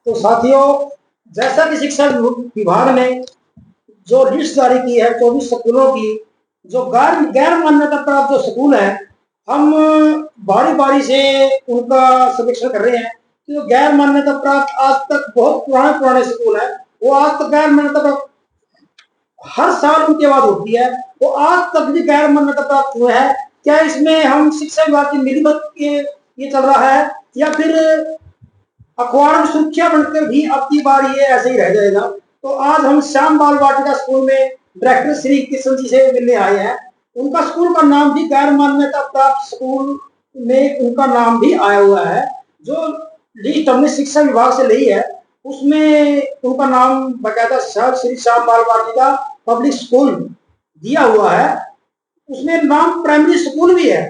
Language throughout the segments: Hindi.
तो साथियों, जैसा कि शिक्षा विभाग ने जो लिस्ट जारी की है 24 स्कूलों की, जो गैर गैर मान्यता प्राप्त जो स्कूल है, हम बारी बारी से उनका सर्वेक्षण कर रहे हैं कि जो गैर मान्यता प्राप्त आज तक बहुत पुराने पुराने स्कूल है, वो आज तक गैर मान्यता प्राप्त हर साल उनकी आवाज होती है, वो आज तक भी गैर मान्यता प्राप्त हुए हैं। क्या इसमें हम शिक्षा विभाग की मिलीभगत के ये चल रहा है, या फिर अखबार में सुर्खियां बनकर भी अब की बार ये ऐसे ही रह जाएगा? तो आज हम श्याम बाल वाटिका स्कूल में डायरेक्टर श्री किशन जी से मिलने आए हैं। उनका स्कूल का नाम भी गैर मान्यता प्राप्त स्कूल में उनका नाम भी आया हुआ है। जो लिस्ट हमने शिक्षा विभाग से ली है उसमें उनका नाम बकायदा श्री श्याम बाल वाटिका पब्लिक स्कूल दिया हुआ है, उसमें नाम प्राइमरी स्कूल भी है।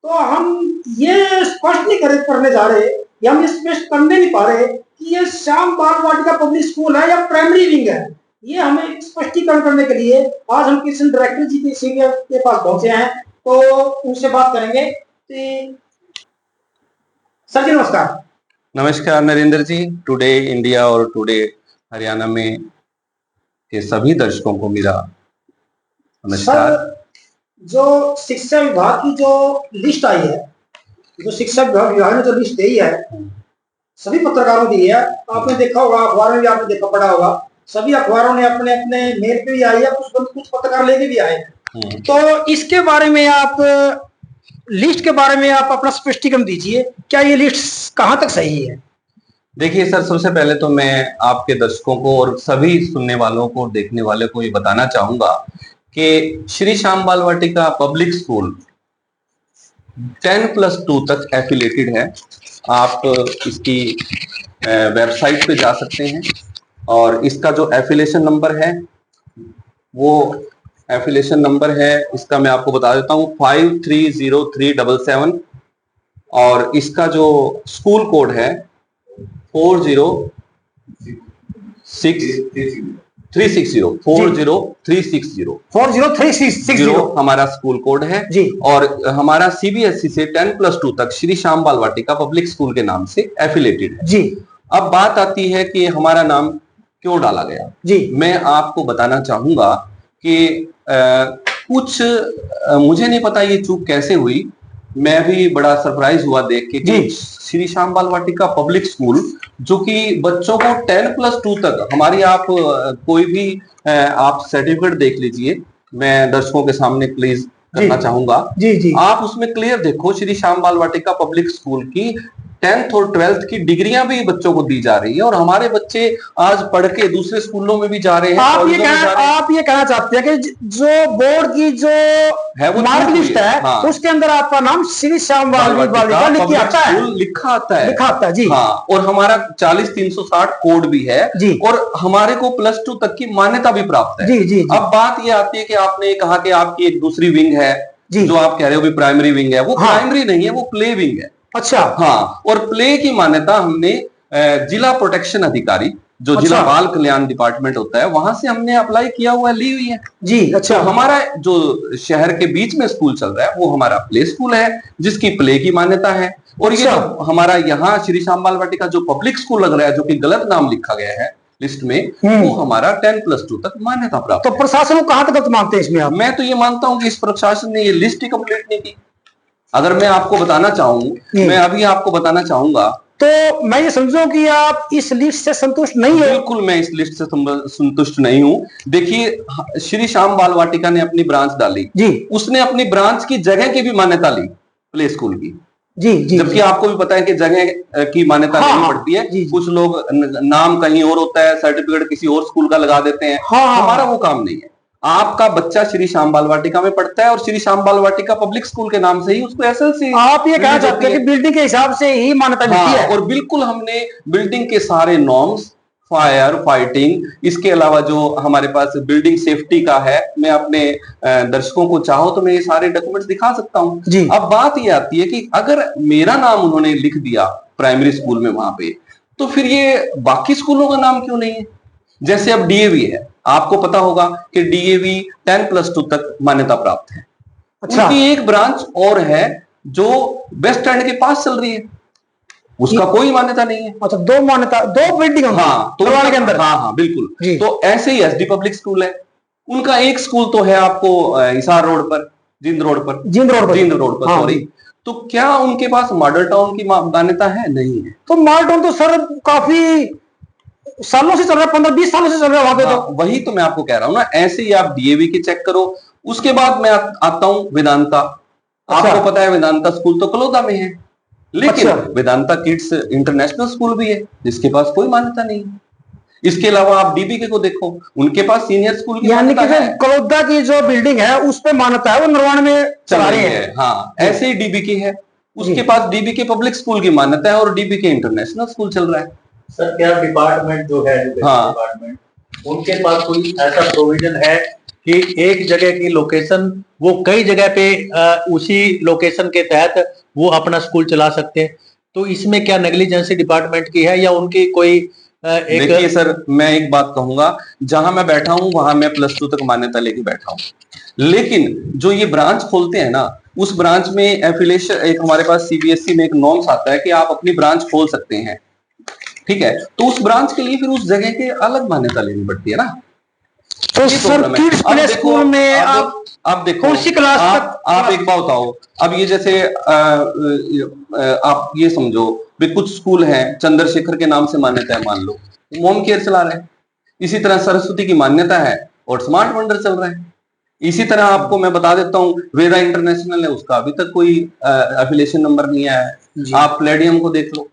तो हम ये स्पष्ट नहीं करने जा रहे, या हम ये स्पष्ट करने नहीं पा रहे कि ये श्याम बाल वाटिका पब्लिक स्कूल है या प्राइमरी विंग है। ये हमें स्पष्टीकरण करने के लिए आज हम किशन डायरेक्टर जी के पास पहुंचे हैं, तो उनसे बात करेंगे। सर जी नमस्कार। नमस्कार नरेंद्र जी। टुडे इंडिया और टुडे हरियाणा में के सभी दर्शकों को मेरा नमस्कार। जो शिक्षा विभाग की जो लिस्ट आई है, जो शिक्षा विभाग ने जो लिस्ट दी है, सभी पत्रकारों की है, आपने देखा होगा, अखबारों में भी आपने देखा पढ़ा होगा, सभी अखबारों ने अपने अपने मेल पे भी आई है, कुछ पत्रकार लेके भी आए। तो इसके बारे में आप लिस्ट के बारे में आप अपना स्पष्टीकरण दीजिए, क्या ये लिस्ट कहाँ तक सही है? देखिए सर, सबसे पहले तो मैं आपके दर्शकों को और सभी सुनने वालों को, देखने वाले को ये बताना चाहूंगा कि श्री श्याम बाल वाटिका पब्लिक स्कूल 10+2 तक एफिलेटेड है। आप इसकी वेबसाइट पे जा सकते हैं और इसका जो एफिलेशन नंबर है, वो एफिलेशन नंबर है, इसका मैं आपको बता देता हूँ 530377, और इसका जो स्कूल कोड है 40360 हमारा स्कूल कोड है जी। और हमारा सीबीएसई से 10+2 तक श्री श्याम बाल वाटिका पब्लिक स्कूल के नाम से एफिलेटेड है जी। अब बात आती है कि हमारा नाम क्यों डाला गया जी। मैं आपको बताना चाहूंगा कि कुछ मुझे नहीं पता ये चूक कैसे हुई। मैं भी बड़ा सरप्राइज हुआ देख के कि श्री श्याम बाल वाटिका पब्लिक स्कूल, जो कि बच्चों को 10+2 तक हमारी, आप कोई भी आप सर्टिफिकेट देख लीजिए, मैं दर्शकों के सामने प्लीज करना चाहूंगा जी जी। आप उसमें क्लियर देखो, श्री श्याम बाल वाटिका पब्लिक स्कूल की 10th और 12th की डिग्रियां भी बच्चों को दी जा रही है, और हमारे बच्चे आज पढ़ के दूसरे स्कूलों में भी जा रहे हैं। आप ये कहना चाहते हैं कि जो बोर्ड की जो है वो मार्क लिस्ट है, हाँ, उसके अंदर आपका नाम श्री श्याम बाल वाटिका लिखा आता है जी। हाँ, और हमारा 40360 कोड भी है जी, और हमारे को +2 तक की मान्यता भी प्राप्त है जी जी। अब बात ये आती है कि आपने कहा कि आपकी एक दूसरी विंग है जी, जो आप कह रहे हो भी प्राइमरी विंग है, वो प्राइमरी नहीं है, वो प्ले विंग है। अच्छा, हाँ, और प्ले की मान्यता हमने जिला प्रोटेक्शन अधिकारी, जो जिला बाल कल्याण डिपार्टमेंट होता है, वहां से हमने अप्लाई किया हुआ ली हुई है जी। अच्छा, तो हमारा जो शहर के बीच में स्कूल चल रहा है वो हमारा प्ले स्कूल है, जिसकी प्ले की मान्यता है। और ये जो हमारा यहाँ श्री श्याम बाल वाटिका जो पब्लिक स्कूल लग रहा है, जो कि गलत नाम लिखा गया है लिस्ट में, वो हमारा 10+2 तक मान्यता प्राप्त। तो प्रशासन को कहां तक मानते हैं इसमें आप? मैं तो ये मानता हूँ कि इस प्रशासन ने ये लिस्ट ही कंप्लीट नहीं की। अगर मैं आपको बताना चाहूँ, मैं अभी आपको बताना चाहूंगा, तो मैं ये समझूं कि आप इस लिस्ट से संतुष्ट नहीं हो? बिल्कुल मैं इस लिस्ट से संतुष्ट नहीं हूँ। देखिए, श्री श्याम बाल वाटिका ने अपनी ब्रांच डाली जी, उसने अपनी ब्रांच की जगह की भी मान्यता ली प्ले स्कूल की जी जी, जबकि आपको भी पता है कि जगह की मान्यता नहीं पड़ती है जी, कुछ लोग नाम कहीं और होता है, सर्टिफिकेट किसी और स्कूल का लगा देते हैं। हमारा वो काम नहीं है। आपका बच्चा श्री श्याम बाल वाटिका में पढ़ता है और श्री श्याम बाल वाटिका पब्लिक स्कूल के नाम से ही उसको एसएलसी, आप ये कहना चाहते हैं कि बिल्डिंग के हिसाब से ही मान्यता मिलती है? और बिल्कुल हमने बिल्डिंग के सारे नॉर्म्स, फायर फाइटिंग, इसके अलावा जो हमारे पास बिल्डिंग सेफ्टी का है, मैं अपने दर्शकों को चाहो तो मैं ये सारे डॉक्यूमेंट्स दिखा सकता हूँ। अब बात ये आती है कि अगर मेरा नाम उन्होंने लिख दिया प्राइमरी स्कूल में वहां पे, तो फिर ये बाकी स्कूलों का नाम क्यों नहीं है? जैसे अब डीएवी है, आपको पता होगा कि डीएवी 10+2 तक मान्यता प्राप्त है। अच्छा, उनकी एक ब्रांच और है जो वेस्ट एंड के पास चल रही है, उसका कोई मान्यता नहीं है। अच्छा, दो मान्यता, दो बिल्डिंग हाँ, तो के अंदर। हाँ बिल्कुल। तो ऐसे ही एसडी पब्लिक स्कूल है, उनका एक स्कूल तो है आपको हिसार रोड पर, जिंद रोड पर हाँ, सॉरी। तो क्या उनके पास मॉडल टाउन की मान्यता है? नहीं है। तो मॉडल टाउन तो सर काफी सालों से चल रहा है, 15-20 सालों से चल रहा है वहां पे। हाँ, तो वही तो मैं आपको कह रहा हूँ ना, ऐसे ही आप डीएवी की चेक करो। उसके बाद मैं आता हूँ वेदांता। अच्छा। आपको पता है वेदांता स्कूल तो कलोदा में है, लेकिन अच्छा। वेदांता किड्स इंटरनेशनल स्कूल भी है जिसके पास कोई मान्यता नहीं है। इसके अलावा आप डीबीके को देखो, उनके पास सीनियर स्कूल की यानी कि मान्यता है। कलोदा की जो बिल्डिंग है उस पे मान्यता है, वो निर्माण में चला रहे हैं। हाँ, ऐसे ही डीबीके है, उसके पास डीबीके पब्लिक स्कूल की मान्यता है और डीबीके इंटरनेशनल स्कूल चल रहा है। सर क्या डिपार्टमेंट जो है हाँ, डिपार्टमेंट, उनके पास कोई ऐसा प्रोविजन है कि एक जगह की लोकेशन वो कई जगह पे उसी लोकेशन के तहत वो अपना स्कूल चला सकते हैं? तो इसमें क्या नेग्लिजेंसी डिपार्टमेंट की है या उनकी कोई एक? देखिए सर, मैं एक बात कहूंगा, जहां मैं बैठा हूं वहां मैं +2 तक मान्यता लेके बैठा हूं, लेकिन जो ये ब्रांच खोलते हैं ना, उस ब्रांच में एफिलिएशन, एक हमारे पास सीबीएसई में एक नॉर्म्स आता है कि आप अपनी ब्रांच खोल सकते हैं, ठीक है? तो उस ब्रांच के लिए फिर उस जगह के अलग मान्यता लेनी पड़ती है ना। तो सर किड्स प्ले स्कूल में आप देखो, कौन सी क्लास तक? आप एक बात बताओ, अब ये जैसे आप ये समझो भी, कुछ स्कूल हैं चंद्रशेखर के नाम से मान्यता है, मान लो मोम केयर चला रहे हैं। इसी तरह सरस्वती की मान्यता है और स्मार्ट वंडर चल रहा है। इसी तरह आपको मैं बता देता हूँ, वेदा इंटरनेशनल है, उसका अभी तक कोई एफिलिएशन नंबर नहीं आया है। आप प्लेडियम को देख लो।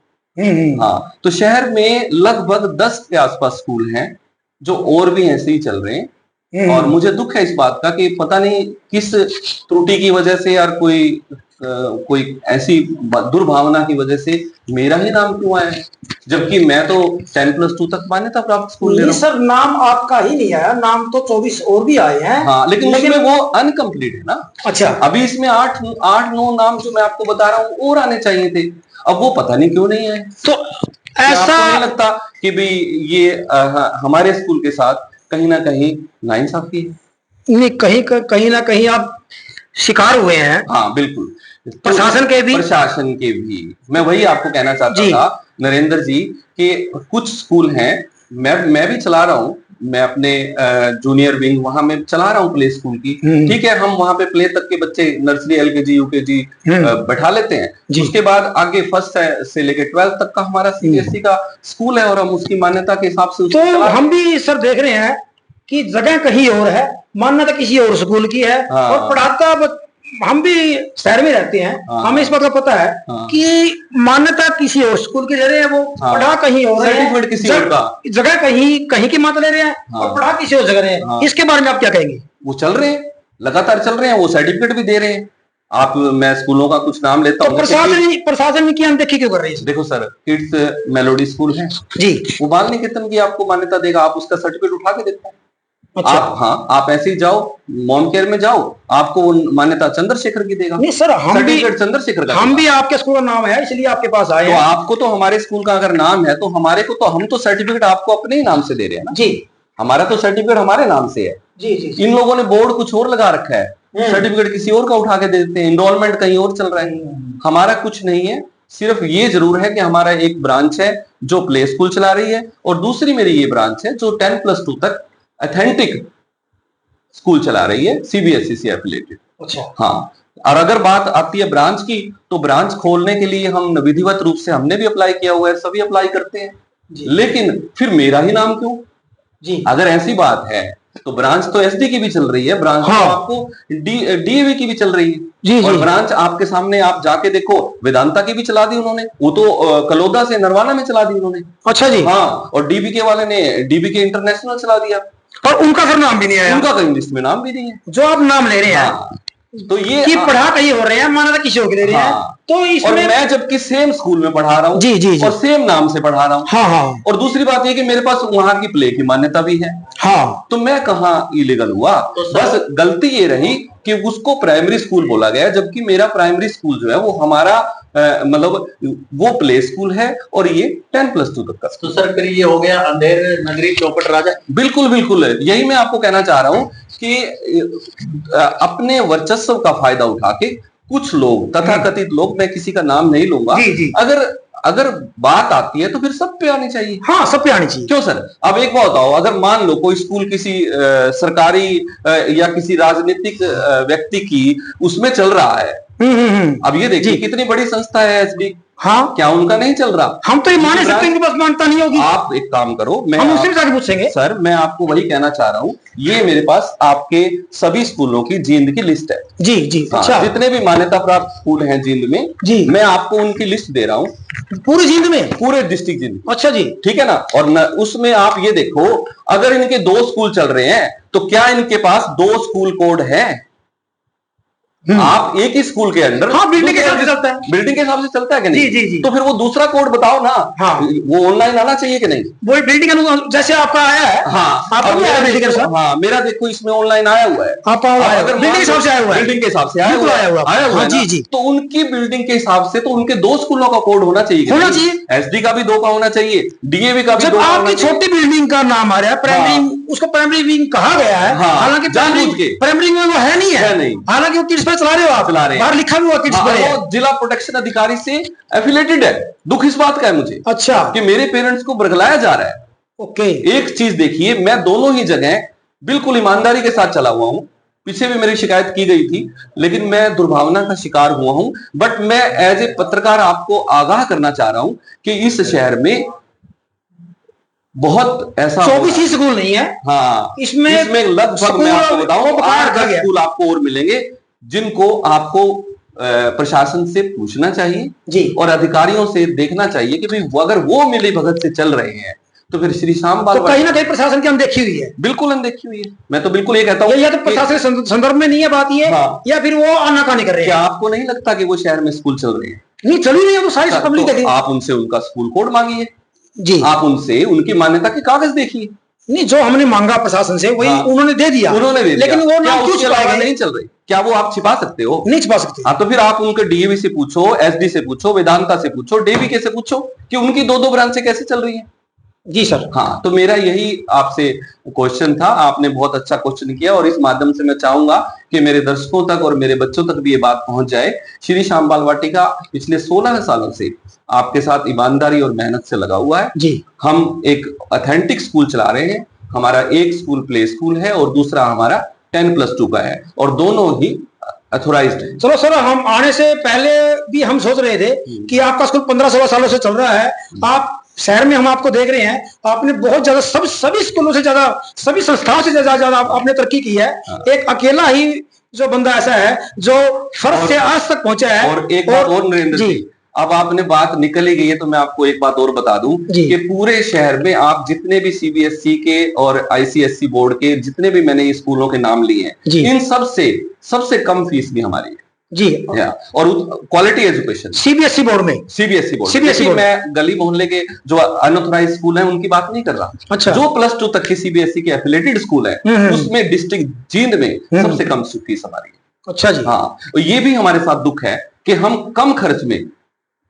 हाँ, तो शहर में लगभग 10 के आसपास स्कूल हैं जो और भी ऐसे ही चल रहे हैं। और मुझे दुख है इस बात का कि पता नहीं किस त्रुटि की वजह से, यार कोई ऐसी दुर्भावना की वजह से मेरा ही नाम क्यों आया है, जबकि मैं तो 10+2 तक मान्यता प्राप्त स्कूल ले रहा हूं। सर नाम आपका ही नहीं आया, नाम तो 24 और भी आए हैं। हाँ, लेकिन उसमें वो अनकम्प्लीट है ना। अच्छा, अभी इसमें 8-9 नाम जो मैं आपको बता रहा हूँ और आने चाहिए थे, अब वो पता नहीं क्यों नहीं है। तो ऐसा नहीं लगता कि भाई ये हमारे स्कूल के साथ कहीं ना कहीं नाइंसाफी है? नहीं, कहीं ना कहीं आप शिकार हुए हैं। हाँ बिल्कुल, प्रशासन के भी। मैं वही आपको कहना चाहता था नरेंद्र जी कि कुछ स्कूल हैं, मैं भी चला रहा हूँ, मैं अपने जूनियर विंग वहां में चला रहा हूँ प्ले स्कूल की, ठीक है? हम वहां पे प्ले तक के बच्चे, नर्सरी, एलकेजी, यूकेजी बैठा लेते हैं। उसके बाद आगे फर्स्ट से लेके 12th तक का हमारा सीबीएसई का स्कूल है और हम उसकी मान्यता के हिसाब से तो हम भी सर देख रहे हैं कि जगह कहीं और है, मान्यता किसी और स्कूल की है। और पढ़ाता हम भी शहर में रहते हैं, हमें इस बात का पता है कि मान्यता किसी और स्कूल की ले रहे हैं, वो पढ़ा कहीं और है, किसी और का, जगह कहीं की मान्यता ले रहे हैं और पढ़ा किसी और जगह रहे हैं। इसके बारे में आप क्या कहेंगे? वो चल रहे हैं, लगातार चल रहे हैं, वो सर्टिफिकेट भी दे रहे हैं। आप, मैं स्कूलों का कुछ नाम लेता हूँ। प्रशासन की अनदेखी क्यों कर रही है? देखो सर, किड्स मेलोडी स्कूल है जी, वो बाल निकेतन की आपको मान्यता देगा, आप उसका सर्टिफिकेट उठा के देखो। अच्छा। आप ऐसे ही जाओ, मॉम केयर में जाओ, आपको वो मान्यता चंद्रशेखर की देगा। नहीं सर, चंद्रशेखर का, हम भी आपके स्कूल का नाम है इसलिए आपके पास आए हैं। तो आपको तो हमारे स्कूल का अगर नाम है तो हमारे को तो, हम तो सर्टिफिकेट आपको अपने ही नाम से दे रहे हैं ना जी। हमारा तो सर्टिफिकेट हमारे नाम से है जी। इन लोगों ने बोर्ड कुछ और लगा रखा है, सर्टिफिकेट किसी और का उठा के दे देते हैं, इनरोलमेंट कहीं और चल रहा है। हमारा कुछ नहीं है, सिर्फ ये जरूर है कि हमारा एक ब्रांच है जो प्ले स्कूल चला रही है और दूसरी मेरी ये ब्रांच है जो 10+2 तक ऑथेंटिक स्कूल चला रही है, सीबीएसई से एफिलिएटेड। अच्छा। हाँ, और अगर बात आती है ब्रांच की, तो ब्रांच खोलने के लिए हम विधिवत रूप से, हमने भी अप्लाई किया हुआ है, सभी अप्लाई करते हैं, लेकिन फिर मेरा ही नाम क्यों जी? अगर ऐसी बात है तो ब्रांच तो एसडी की भी चल रही है, ब्रांच तो आपको डीएवी की भी चल रही है जी, और ब्रांच आपके सामने, आप जाके देखो, वेदांता की भी चला दी उन्होंने, वो तो कलोदा से नरवाना में चला दी उन्होंने। अच्छा जी। हाँ, और डीबीके वाले ने डीबीके इंटरनेशनल चला दिया और उनका फिर नाम भी नहीं आया, उनका कहीं लिस्ट में नाम भी नहीं है। जो आप नाम ले रहे हैं तो ये कि पढ़ा कहीं हो रहे हैं, माना किसी और ले रहे हैं, तो इसमें, और मैं जबकि सेम स्कूल में पढ़ा रहा हूँ जी, और सेम नाम से पढ़ा रहा हूँ। और दूसरी बात ये कि मेरे पास वहां की प्ले की मान्यता भी है। तो मैं कहाँ इलीगल हुआ? बस गलती ये रही कि उसको प्राइमरी स्कूल बोला गया, जबकि मेरा प्राइमरी स्कूल जो है वो हमारा मतलब वो प्ले स्कूल है और ये 10+2 तक का। तो सर फिर ये हो गया अंधेर नगरी चौपट राजा। बिल्कुल बिल्कुल, यही मैं आपको कहना चाह रहा हूं कि अपने वर्चस्व का फायदा उठा के कुछ लोग तथाकथित लोग, मैं किसी का नाम नहीं लूंगा, जी, जी। अगर बात आती है तो फिर सब पे आनी चाहिए। हाँ, सब पे आनी चाहिए। क्यों सर? अब एक बात बताओ, अगर मान लो कोई स्कूल किसी सरकारी या किसी राजनीतिक व्यक्ति की उसमें चल रहा है, अब ये देखिए कितनी बड़ी संस्था है एसडी, हाँ, क्या उनका नहीं चल रहा? हम तो ये मान सकते हैं कि बस मानता नहीं होगी। आप एक काम करो, हम उससे भी जाके पूछेंगे। सर मैं आपको वही कहना चाह रहा हूँ, ये मेरे पास आपके सभी स्कूलों की जींद की लिस्ट है। जी जी। हाँ, अच्छा, जितने भी मान्यता प्राप्त स्कूल हैं जींद में, जी, मैं आपको उनकी लिस्ट दे रहा हूँ, पूरे जींद में, पूरे डिस्ट्रिक्ट जींद। अच्छा जी, ठीक है ना? और उसमें आप ये देखो, अगर इनके 2 स्कूल चल रहे हैं तो क्या इनके पास 2 स्कूल कोड है? आप एक ही स्कूल के अंदर, हाँ, बिल्डिंग के हिसाब से चलता है, बिल्डिंग के हिसाब से चलता है कि नहीं? जी जी जी। तो फिर वो दूसरा कोड बताओ ना। हाँ, वो ऑनलाइन आना चाहिए कि नहीं? वो बिल्डिंग अनुसार जैसे आपका आया है। हाँ, आपका भी आया बिल्डिंग के अनुसार। हाँ, मेरा देखो इसमें ऑनलाइन आया हुआ है। आपका बिल्डिंग के हिसाब से आया हुआ है, बिल्डिंग के हिसाब से आया हुआ है, जी जी। तो उनकी बिल्डिंग के हिसाब से तो उनके 2 स्कूलों का कोड होना चाहिए, एसडी का भी 2 का होना चाहिए, डीएवी का भी 2 का होना चाहिए। आपकी छोटी बिल्डिंग का नाम आ रहा है प्राइमरी, उसको प्राइमरी विंग कहा गया है, हालांकि प्राइमरी में वो है नहीं है, हालांकि वो किड्स पे चला रहे हो आप, बाहर लिखा भी हुआ किड्स पे है, वो जिला प्रोटेक्शन अधिकारी से एफिलेटेड है। दुख इस बात का है मुझे, अच्छा, कि मेरे पेरेंट्स को बरगलाया जा रहा है। ओके, एक चीज देखिए, मैं दोनों ही जगह बिल्कुल ईमानदारी के साथ चला हुआ हूं, पीछे भी मेरी शिकायत की गई थी, लेकिन मैं दुर्भावना का शिकार हुआ हूं। बट मैं एज ए पत्रकार आपको आगाह करना चाह रहा हूं कि इस शहर में बहुत ऐसा 24 ही स्कूल नहीं है। हाँ, इसमें लगभग मैं आपको बताऊं 8 स्कूल आपको और मिलेंगे जिनको आपको प्रशासन से पूछना चाहिए जी, और अधिकारियों से देखना चाहिए कि भाई अगर वो मिली भगत से चल रहे हैं तो फिर श्री श्याम बाल, तो कहीं ना कहीं प्रशासन की अनदेखी हुई है, बिल्कुल अनदेखी हुई है। मैं तो बिल्कुल ये कहता हूँ, या तो प्रशासन के संदर्भ में नहीं है बात ये, हाँ, या फिर वो आनाकानी कर रहे हैं। क्या आपको नहीं लगता कि वो शहर में स्कूल चल रहे हैं? नहीं, चल ही नहीं है, तो सारी पब्लिक देखेगी। आप उनसे उनका स्कूल कोड मांगिए जी, आप उनसे उनकी मान्यता के कागज देखिए। नहीं, जो हमने मांगा प्रशासन से वही उन्होंने दे दिया, लेकिन वो नाम क्यों छिपाए नहीं चल रही? क्या वो आप छिपा सकते हो? नहीं छिपा सकते। हाँ, तो फिर आप उनके डीएवी से पूछो, एसडी से पूछो, वेदांता से पूछो, डीवीके से पूछो कि उनकी 2-2 ब्रांचें कैसे चल रही हैं। जी सर। हाँ, तो मेरा यही आपसे क्वेश्चन था, आपने बहुत अच्छा क्वेश्चन किया और इस माध्यम से मैं चाहूंगा कि मेरे दर्शकों तक और मेरे बच्चों तक भी ये बात पहुंच जाए। श्री श्याम बाल वाटिका पिछले 16 सालों से आपके साथ ईमानदारी और मेहनत से लगा हुआ है जी। हम एक ऑथेंटिक स्कूल चला रहे हैं। हमारा एक स्कूल प्ले स्कूल है और दूसरा हमारा 10+2 का है और दोनों ही अथोराइज्ड है। चलो सर, हम आने से पहले भी हम सोच रहे थे कि आपका स्कूल 15-16 सालों से चल रहा है, आप शहर में हम आपको देख रहे हैं, आपने बहुत ज्यादा सभी स्कूलों से ज्यादा, सभी संस्थाओं से ज्यादा आपने तरक्की की है। एक अकेला ही जो बंदा ऐसा है जो फर्स्ट से आज तक पहुंचा है। और एक बात और नरेंद्र जी, अब आपने बात निकल ही गई है तो मैं आपको एक बात और बता दूं कि पूरे शहर में आप जितने भी सीबीएसई के और आईसीएसई बोर्ड के जितने भी मैंने स्कूलों के नाम लिए हैं, इन सबसे कम फीस भी हमारी है जी। और क्वालिटी एजुकेशन सीबीएसई बोर्ड में, सीबीएसई बोर्ड मैं गली मोहल्ले के जो अनऑथराइज्ड स्कूल हैं उनकी बात नहीं कर रहा। अच्छा। जो +2 तक के सीबीएसई के एफिलेटेड स्कूल है उसमें डिस्ट्रिक्ट जींद में सबसे कम फीस हमारी है। अच्छा जी। हाँ, ये भी हमारे साथ दुख है कि हम कम खर्च में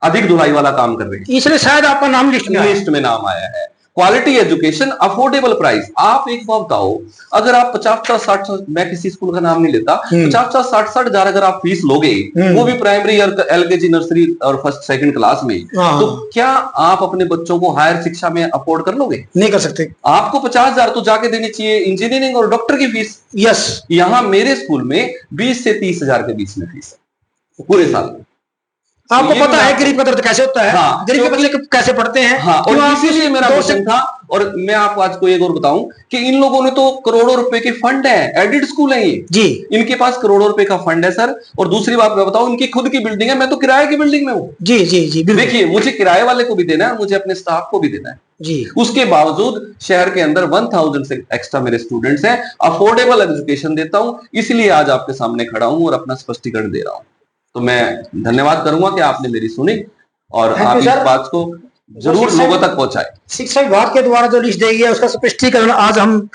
अधिक धुलाई वाला काम कर रहे हैं, इसलिए शायद आपका नाम लिस्ट में नाम आया है। Quality education, affordable price. आप एक बात बताओ, अगर आप 50-60, मैं किसी स्कूल का नाम नहीं लेता, 50-60 हजार अगर आप फीस लोगे, वो भी प्राइमरी और एलकेजी, नर्सरी और 1st-2nd क्लास में, तो क्या आप अपने बच्चों को हायर शिक्षा में अफोर्ड कर लोगे? नहीं कर सकते। आपको 50,000 तो जाके देनी चाहिए इंजीनियरिंग और डॉक्टर की फीस। यस। यहाँ मेरे स्कूल में 20 से 30 हजार के बीच में फीस है पूरे साल में। आपको पता है गरीब का दर्द कैसे होता है, हाँ, गरीब के बच्चे कैसे पढ़ते हैं। हाँ, और इसीलिए मेरा क्वेश्चन था, और मैं आपको आज को एक और बताऊं कि इन लोगों ने तो करोड़ों रुपए के फंड है, एडिड स्कूल है ये जी, इनके पास करोड़ों रुपए का फंड है सर। और दूसरी बात मैं बताऊं, इनकी खुद की बिल्डिंग है, मैं तो किराए की बिल्डिंग में हूँ। जी जी जी। देखिए, मुझे किराए वाले को भी देना है, मुझे अपने स्टाफ को भी देना है जी। उसके बावजूद शहर के अंदर 1000 से एक्स्ट्रा मेरे स्टूडेंट्स हैं, अफोर्डेबल एजुकेशन देता हूं, इसलिए आज आपके सामने खड़ा हूं और अपना स्पष्टीकरण दे रहा हूं। तो मैं धन्यवाद करूंगा कि आपने मेरी सुनी और आप इस बात को जरूर लोगों तक पहुंचाए। शिक्षा विभाग के द्वारा जो लिस्ट दी गई है उसका स्पष्टीकरण आज हम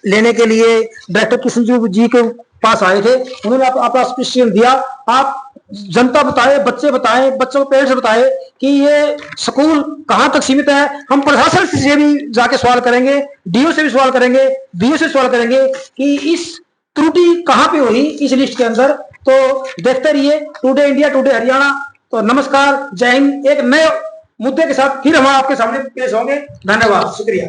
लेने के लिए डायरेक्टर कृष्ण जी के पास आए थे, उन्होंने आपका स्पष्टीकरण दिया। आप जनता बताए, बच्चे बताए, बच्चों के पेरेंट्स बताए कि ये स्कूल कहां तक सीमित है। हम प्रशासन से भी जाके सवाल करेंगे, डीओ से भी सवाल करेंगे, बीओ से सवाल करेंगे कि इस त्रुटि कहां पे हुई इस लिस्ट के अंदर, तो देखते रहिए टुडे इंडिया टुडे हरियाणा। तो नमस्कार, जय हिंद। एक नए मुद्दे के साथ फिर हम आपके सामने पेश होंगे। धन्यवाद, शुक्रिया।